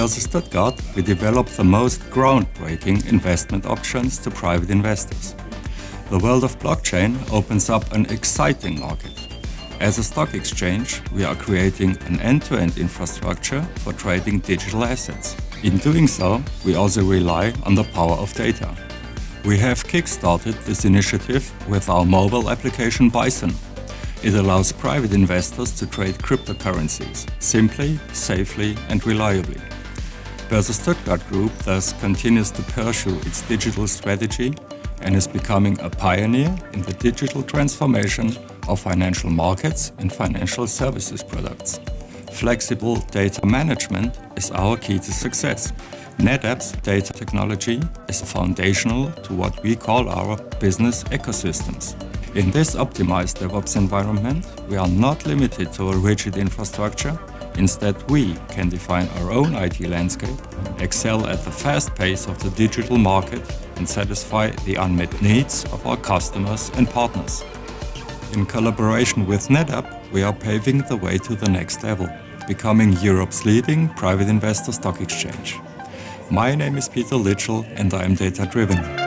Börse Stuttgart, we develop the most groundbreaking investment options to private investors. The world of blockchain opens up an exciting market. As a stock exchange, we are creating an end-to-end infrastructure for trading digital assets. In doing so, we also rely on the power of data. We have kickstarted this initiative with our mobile application Bison. It allows private investors to trade cryptocurrencies simply, safely and reliably. Börse Stuttgart Group thus continues to pursue its digital strategy and is becoming a pioneer in the digital transformation of financial markets and financial services products. Flexible data management is our key to success. NetApp's data technology is foundational to what we call our business ecosystems. In this optimized DevOps environment, we are not limited to a rigid infrastructure. Instead, we can define our own IT landscape, excel at the fast pace of the digital market, and satisfy the unmet needs of our customers and partners. In collaboration with NetApp, we are paving the way to the next level, becoming Europe's leading private investor stock exchange. My name is Peter Litschl and I am data-driven.